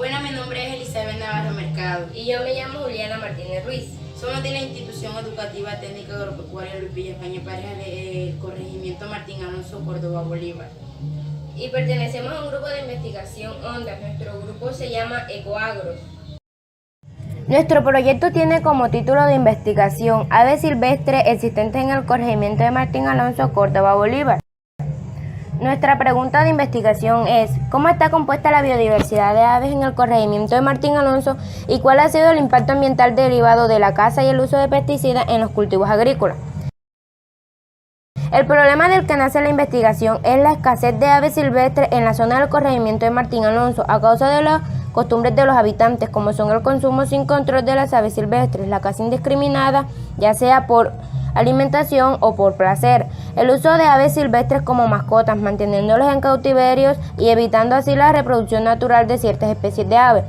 Bueno, mi nombre es Elizabeth Navarro Mercado. Y yo me llamo Juliana Martínez Ruiz. Somos de la Institución Educativa Técnica Agropecuaria Luis Villa España, pareja del Corregimiento Martín Alonso, Córdoba, Bolívar. Y pertenecemos a un grupo de investigación ONDAS. Nuestro grupo se llama Ecoagros. Nuestro proyecto tiene como título de investigación Aves silvestres existentes en el corregimiento de Martín Alonso, Córdoba, Bolívar. Nuestra pregunta de investigación es: ¿cómo está compuesta la biodiversidad de aves en el corregimiento de Martín Alonso y cuál ha sido el impacto ambiental derivado de la caza y el uso de pesticidas en los cultivos agrícolas? El problema del que nace la investigación es la escasez de aves silvestres en la zona del corregimiento de Martín Alonso a causa de las costumbres de los habitantes, como son el consumo sin control de las aves silvestres, la caza indiscriminada, ya sea por alimentación o por placer, el uso de aves silvestres como mascotas, manteniéndolas en cautiverios y evitando así la reproducción natural de ciertas especies de aves.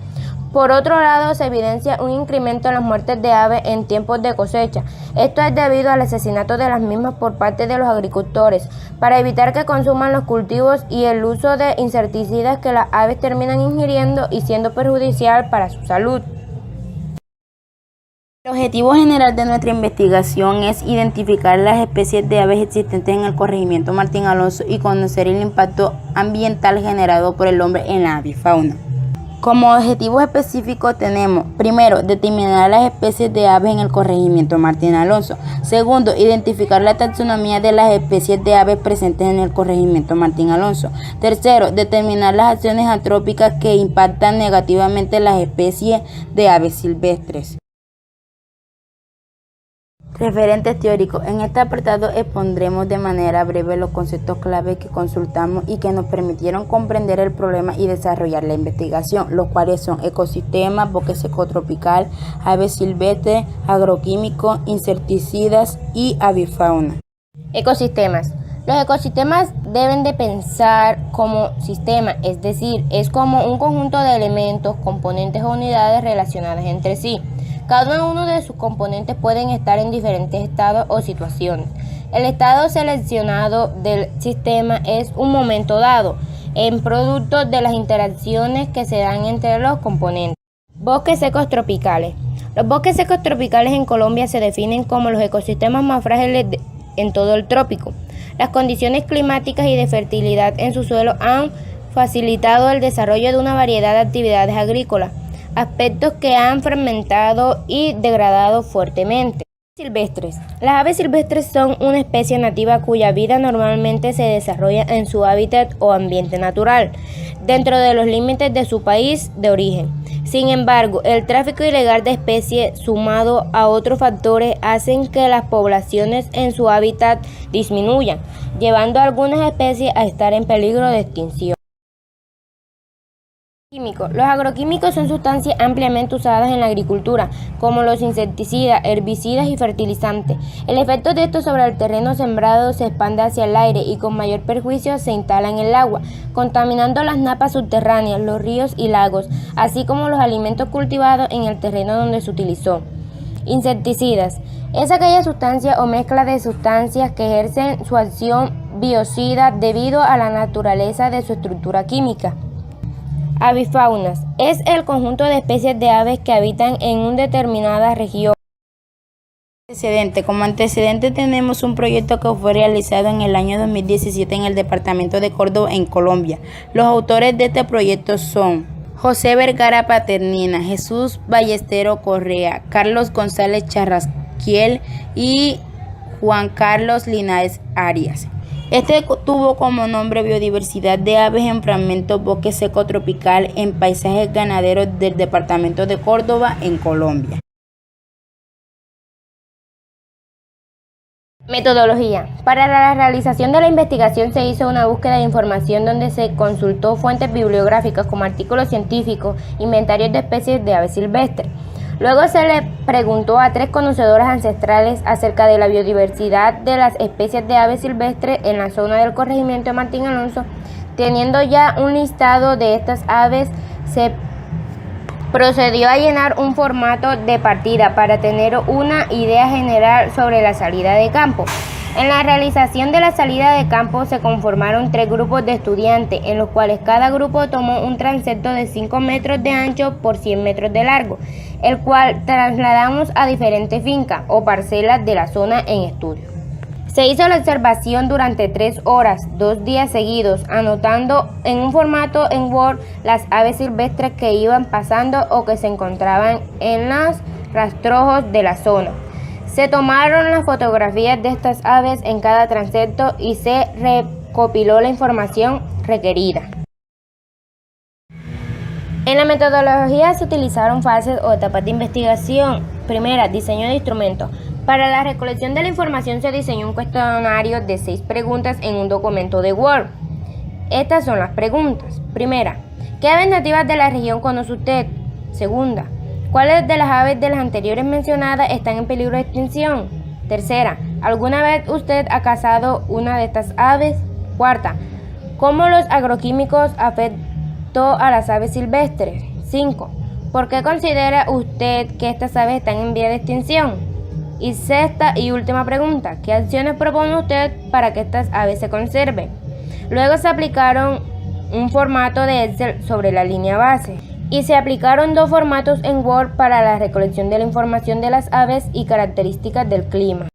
Por otro lado, se evidencia un incremento en las muertes de aves en tiempos de cosecha. Esto es debido al asesinato de las mismas por parte de los agricultores, para evitar que consuman los cultivos y el uso de insecticidas que las aves terminan ingiriendo y siendo perjudicial para su salud. El objetivo general de nuestra investigación es identificar las especies de aves existentes en el corregimiento Martín Alonso y conocer el impacto ambiental generado por el hombre en la avifauna. Como objetivos específicos tenemos: primero, determinar las especies de aves en el corregimiento Martín Alonso. Segundo, identificar la taxonomía de las especies de aves presentes en el corregimiento Martín Alonso. Tercero, determinar las acciones antrópicas que impactan negativamente las especies de aves silvestres. Referentes teóricos. En este apartado expondremos de manera breve los conceptos clave que consultamos y que nos permitieron comprender el problema y desarrollar la investigación, los cuales son ecosistemas, bosque seco tropical, aves silvestres, agroquímicos, insecticidas y avifauna. Ecosistemas. Los ecosistemas deben de pensar como sistema, es decir, es como un conjunto de elementos, componentes o unidades relacionadas entre sí. Cada uno de sus componentes pueden estar en diferentes estados o situaciones. El estado seleccionado del sistema es un momento dado, en producto de las interacciones que se dan entre los componentes. Bosques secos tropicales. Los bosques secos tropicales en Colombia se definen como los ecosistemas más frágiles en todo el trópico. Las condiciones climáticas y de fertilidad en su suelo han facilitado el desarrollo de una variedad de actividades agrícolas, aspectos que han fragmentado y degradado fuertemente. Silvestres. Las aves silvestres son una especie nativa cuya vida normalmente se desarrolla en su hábitat o ambiente natural, dentro de los límites de su país de origen. Sin embargo, el tráfico ilegal de especies, sumado a otros factores, hacen que las poblaciones en su hábitat disminuyan, llevando a algunas especies a estar en peligro de extinción. Los agroquímicos son sustancias ampliamente usadas en la agricultura, como los insecticidas, herbicidas y fertilizantes. El efecto de estos sobre el terreno sembrado se expande hacia el aire y con mayor perjuicio se instala en el agua, contaminando las napas subterráneas, los ríos y lagos, así como los alimentos cultivados en el terreno donde se utilizó. Insecticidas. Es aquella sustancia o mezcla de sustancias que ejercen su acción biocida debido a la naturaleza de su estructura química. Avifaunas. Es el conjunto de especies de aves que habitan en una determinada región. Como antecedente tenemos un proyecto que fue realizado en el año 2017 en el departamento de Córdoba, en Colombia. Los autores de este proyecto son José Vergara Paternina, Jesús Ballestero Correa, Carlos González Charrasquiel y Juan Carlos Linares Arias. Este tuvo como nombre Biodiversidad de aves en fragmentos bosque seco tropical en paisajes ganaderos del departamento de Córdoba, en Colombia. Metodología. Para la realización de la investigación se hizo una búsqueda de información donde se consultó fuentes bibliográficas como artículos científicos, inventarios de especies de aves silvestres. Luego se le preguntó a 3 conocedoras ancestrales acerca de la biodiversidad de las especies de aves silvestres en la zona del corregimiento de Martín Alonso. Teniendo ya un listado de estas aves, se procedió a llenar un formato de partida para tener una idea general sobre la salida de campo. En la realización de la salida de campo se conformaron 3 grupos de estudiantes, en los cuales cada grupo tomó un transepto de 5 metros de ancho por 100 metros de largo, el cual trasladamos a diferentes fincas o parcelas de la zona en estudio. Se hizo la observación durante 3 horas, 2 días seguidos, anotando en un formato en Word las aves silvestres que iban pasando o que se encontraban en los rastrojos de la zona. Se tomaron las fotografías de estas aves en cada transepto y se recopiló la información requerida. En la metodología se utilizaron fases o etapas de investigación. Primera, diseño de instrumentos. Para la recolección de la información se diseñó un cuestionario de 6 preguntas en un documento de Word. Estas son las preguntas. Primera, ¿qué aves nativas de la región conoce usted? Segunda, ¿cuáles de las aves de las anteriores mencionadas están en peligro de extinción? Tercera, ¿alguna vez usted ha cazado una de estas aves? Cuarta, ¿cómo los agroquímicos afectó a las aves silvestres? 5. ¿Por qué considera usted que estas aves están en vía de extinción? Y sexta y última pregunta, ¿qué acciones propone usted para que estas aves se conserven? Luego se aplicaron un formato de Excel sobre la línea base y se aplicaron 2 formatos en Word para la recolección de la información de las aves y características del clima.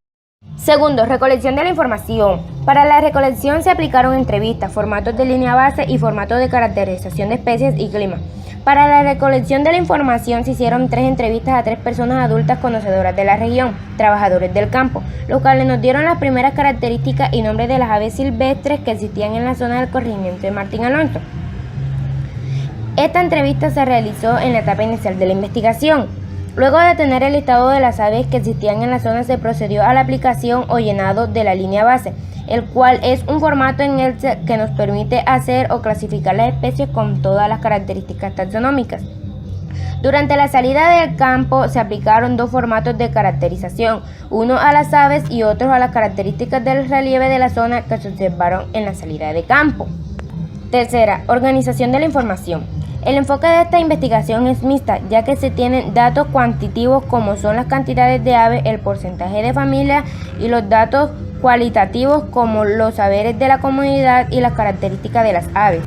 Segundo, recolección de la información. Para la recolección se aplicaron entrevistas, formatos de línea base y formatos de caracterización de especies y clima. Para la recolección de la información se hicieron 3 entrevistas a 3 personas adultas conocedoras de la región, trabajadores del campo, los cuales nos dieron las primeras características y nombres de las aves silvestres que existían en la zona del corregimiento de Martín Alonso. Esta entrevista se realizó en la etapa inicial de la investigación. Luego de tener el listado de las aves que existían en la zona se procedió a la aplicación o llenado de la línea base, el cual es un formato en Excel que nos permite hacer o clasificar las especies con todas las características taxonómicas. Durante la salida del campo se aplicaron 2 formatos de caracterización, uno a las aves y otro a las características del relieve de la zona que se observaron en la salida de campo. Tercera, organización de la información. El enfoque de esta investigación es mixta, ya que se tienen datos cuantitativos como son las cantidades de aves, el porcentaje de familias y los datos cualitativos como los saberes de la comunidad y las características de las aves.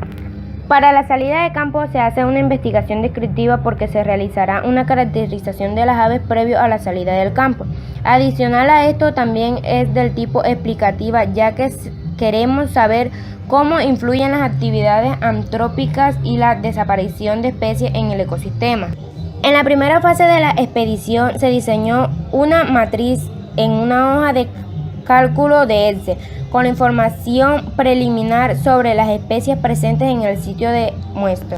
Para la salida de campo se hace una investigación descriptiva porque se realizará una caracterización de las aves previo a la salida del campo. Adicional a esto también es del tipo explicativa, ya que queremos saber cómo influyen las actividades antrópicas y la desaparición de especies en el ecosistema. En la primera fase de la expedición se diseñó una matriz en una hoja de cálculo de Excel con la información preliminar sobre las especies presentes en el sitio de muestra.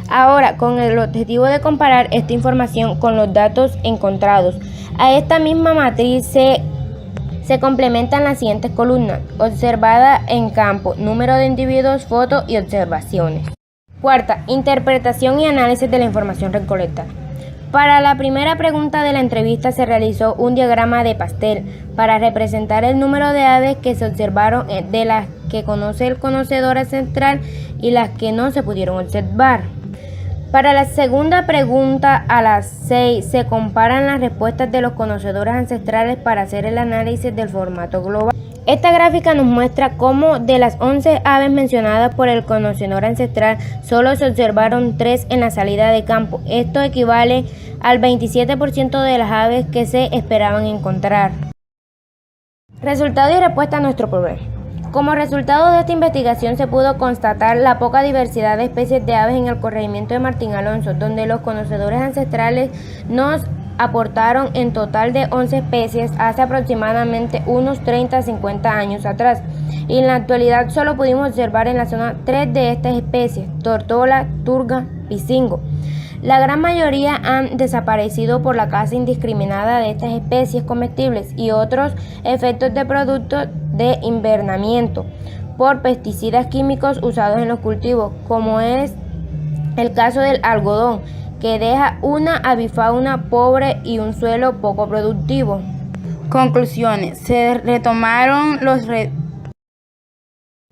Ahora, con el objetivo de comparar esta información con los datos encontrados, a esta misma matriz se complementan las siguientes columnas: observada en campo, número de individuos, fotos y observaciones. Cuarta, interpretación y análisis de la información recolectada. Para la primera pregunta de la entrevista se realizó un diagrama de pastel para representar el número de aves que se observaron, de las que conoce el conocedor ancestral y las que no se pudieron observar. Para la segunda pregunta, a las 6, se comparan las respuestas de los conocedores ancestrales para hacer el análisis del formato global. Esta gráfica nos muestra cómo de las 11 aves mencionadas por el conocedor ancestral, solo se observaron 3 en la salida de campo. Esto equivale al 27% de las aves que se esperaban encontrar. Resultado y respuesta a nuestro problema. Como resultado de esta investigación se pudo constatar la poca diversidad de especies de aves en el corregimiento de Martín Alonso, donde los conocedores ancestrales nos aportaron en total de 11 especies hace aproximadamente unos 30 a 50 años atrás, y en la actualidad solo pudimos observar en la zona 3 de estas especies: tortola, turga, pisingo. La gran mayoría han desaparecido por la caza indiscriminada de estas especies comestibles y otros efectos de productos de invernamiento por pesticidas químicos usados en los cultivos, como es el caso del algodón, que deja una avifauna pobre y un suelo poco productivo. Conclusiones. Se retomaron los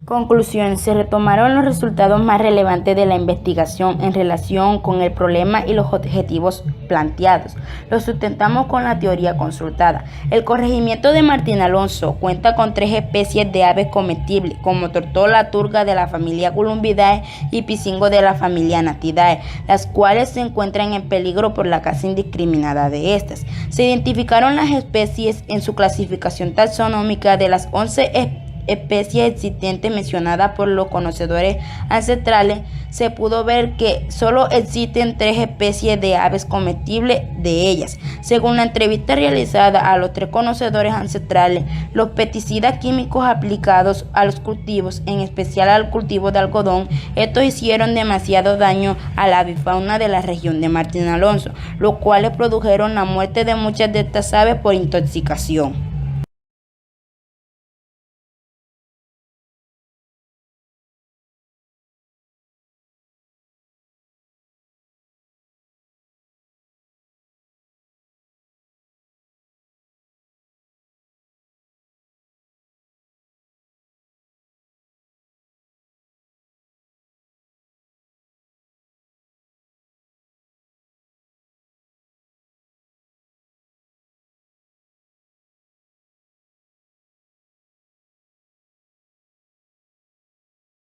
Conclusión: se retomaron los resultados más relevantes de la investigación en relación con el problema y los objetivos planteados. Lo sustentamos con la teoría consultada. El corregimiento de Martín Alonso cuenta con 3 especies de aves comestibles, como tortola turga de la familia Columbidae y pisingo de la familia Natidae, las cuales se encuentran en peligro por la caza indiscriminada de estas. Se identificaron las especies en su clasificación taxonómica de las 11 especies existentes mencionadas por los conocedores ancestrales. Se pudo ver que solo existen 3 especies de aves comestibles de ellas. Según la entrevista realizada a los 3 conocedores ancestrales, los pesticidas químicos aplicados a los cultivos, en especial al cultivo de algodón, estos hicieron demasiado daño a la avifauna de la región de Martín Alonso, los cuales produjeron la muerte de muchas de estas aves por intoxicación.